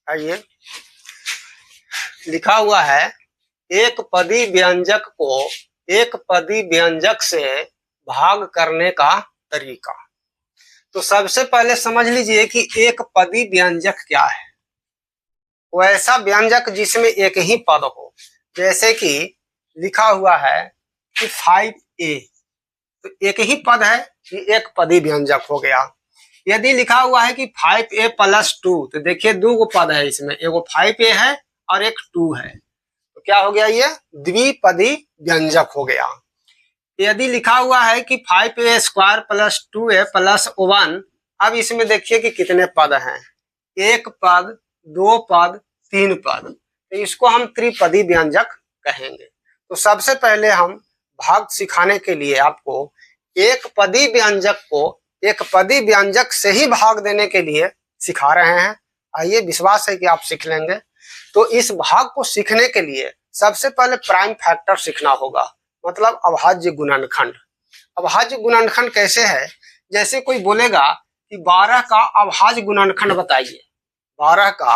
आइए, लिखा हुआ है एक पदी व्यंजक को एक पदी व्यंजक से भाग करने का तरीका। तो सबसे पहले समझ लीजिए कि एक पदी व्यंजक क्या है। वो ऐसा व्यंजक जिसमें एक ही पद हो, जैसे कि लिखा हुआ है कि 5a, तो एक ही पद है कि एक पदी व्यंजक हो गया। यदि लिखा हुआ है कि 5a + 2, तो देखिए दो गो पद है इसमें, एगो 5a है और एक 2 है, तो क्या हो गया, ये द्विपदी व्यंजक हो गया। यदि लिखा हुआ है कि 5a² + 2a + 1, अब इसमें देखिए कि कितने पद हैं, एक पद, दो पद, तीन पद, तो इसको हम त्रिपदी व्यंजक कहेंगे। तो सबसे पहले हम भाग सिखाने के लिए आपको एक पदी व्यंजक को एक पदी व्यंजक से ही भाग देने के लिए सिखा रहे हैं। आइए, विश्वास है कि आप सीख लेंगे। तो इस भाग को सीखने के लिए सबसे पहले प्राइम फैक्टर सीखना होगा, मतलब अभाज्य गुणनखंड। अभाज्य गुणनखंड कैसे है, जैसे कोई बोलेगा कि 12 का अभाज्य गुणनखंड बताइए, 12 का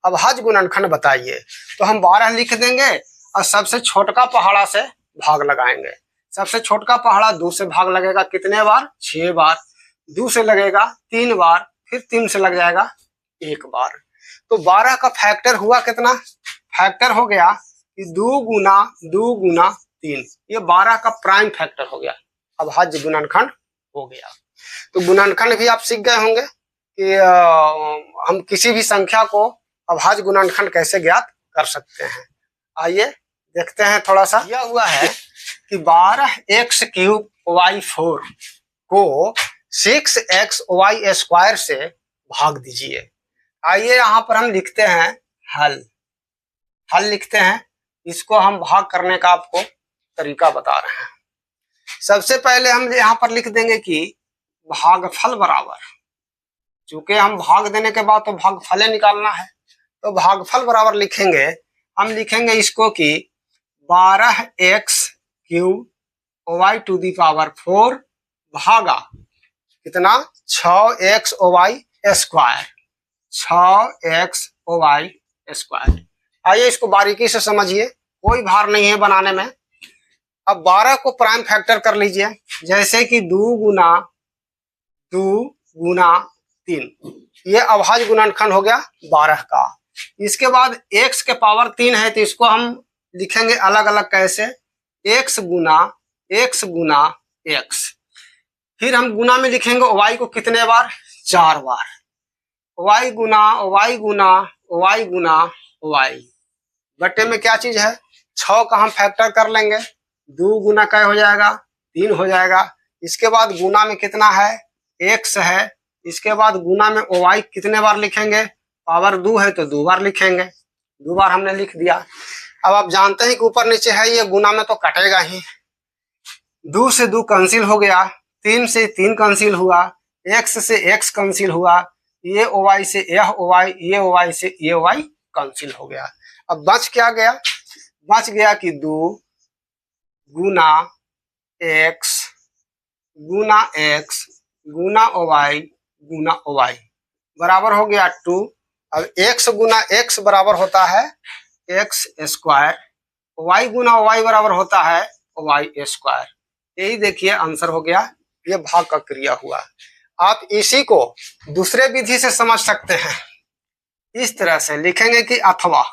अभाज्य गुणनखंड बताइए, तो हम 12 लिख देंगे और सबसे छोटका पहाड़ा से भाग लगाएंगे। सबसे छोटका पहाड़ा 2 से भाग लगेगा, कितने बार, 6 बार। 2 से लगेगा 3 बार, फिर 3 से लग जाएगा 1 बार। तो 12 का फैक्टर हुआ कितना, फैक्टर हो गया कि 2 गुना 2 गुना 3, ये 12 का प्राइम फैक्टर हो गया, अभाज्य गुणनखंड हो गया। तो गुणनखंड भी आप सीख गए होंगे कि हम किसी भी संख्या को अभाज्य गुणनखंड कैसे ज्ञात कर सकते हैं। आइए देखते हैं थोड़ा सा। यह हुआ है कि 12x³ y4 को 6xy² से भाग दीजिए। आइए यहाँ पर हम लिखते हैं हल लिखते हैं। इसको हम भाग करने का आपको तरीका बता रहे हैं। सबसे पहले हम यहाँ पर लिख देंगे कि भागफल बराबर, चूंकि हम भाग देने के बाद तो भागफल निकालना है, तो भागफल बराबर लिखेंगे, हम लिखेंगे इसको कि 12x³ y⁴ भागा कितना, 6xy², 6xy²। आइए इसको बारीकी से समझिए, कोई भार नहीं है बनाने में। अब 12 को प्राइम फैक्टर कर लीजिए, जैसे कि 2 गुना 3, ये अभाज्य गुणनखंड हो गया 12 का। इसके बाद x के पावर 3 है, तो इसको हम लिखेंगे अलग अलग कैसे, x गुना x। फिर हम गुना में लिखेंगे y को कितने बार, 4 बार, y गुना y बट्टे में क्या चीज है, 6 का हम फैक्टर कर लेंगे, 2 गुना क्या हो जाएगा, 3 हो जाएगा। इसके बाद गुना में कितना है, x है। इसके बाद गुना में y कितने बार लिखेंगे, पावर 2 है तो 2 बार लिखेंगे, 2 बार हमने लिख दिया। अब आप जानते हैं कि ऊपर नीचे है, ये गुना में तो कटेगा ही, 2 से 2 कैंसिल हो गया, 3 से 3 कैंसिल हुआ, x से x कैंसिल हुआ, ये y से यह y, ये y से ये y कैंसिल हो गया। अब बच क्या गया, बच गया कि 2 गुना x गुना y बराबर हो गया 2। अब x गुना x बराबर होता है x², y गुना y बराबर होता है y²। यही देखिए आंसर हो गया, ये भाग का क्रिया हुआ। आप इसी को दूसरे विधि से समझ सकते हैं, इस तरह से लिखेंगे कि अथवा,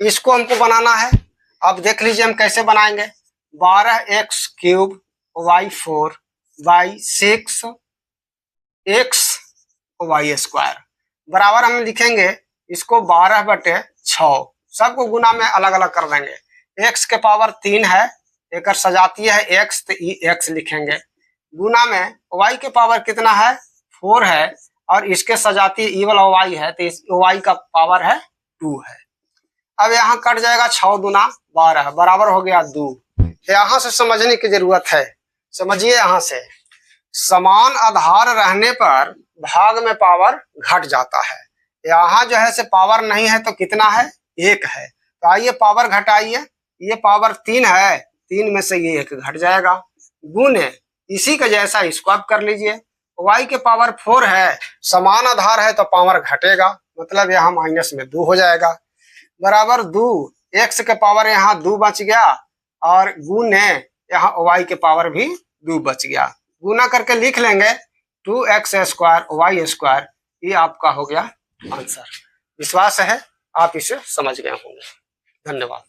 इसको हमको बनाना है। अब देख लीजिए हम कैसे बनाएंगे, 12x³ y4 6xy² बराबर हम लिखेंगे इसको 12/6, सबको गुना में अलग अलग कर देंगे। x के पावर 3 है, एक सजाती है x, तो x लिखेंगे। गुना में y के पावर कितना है, 4 है, और इसके सजाती ई वाला y है, तो इस y का पावर है 2 है। अब यहाँ कट जाएगा, 6 दूना 12 बराबर हो गया 2। यहाँ से समझने की जरूरत है, समझिए। यहाँ से समान आधार रहने पर भाग में पावर घट जाता है। यहाँ जो है से पावर नहीं है तो कितना है, 1 है। तो आइए पावर घटाइए, ये पावर 3 है, 3 में से ये 1 घट जाएगा। गुने इसी का जैसा इसको आप कर लीजिए, y के पावर 4 है, समान आधार है तो पावर घटेगा, मतलब यहाँ माइनस में 2 हो जाएगा, बराबर 2, x के पावर यहाँ 2 बच गया और गुने यहाँ y के पावर भी 2 बच गया, गुना करके लिख लेंगे 2x स्क्वायर y स्क्वायर, ये आपका हो गया आंसर। विश्वास है आप इसे समझ गए होंगे। धन्यवाद।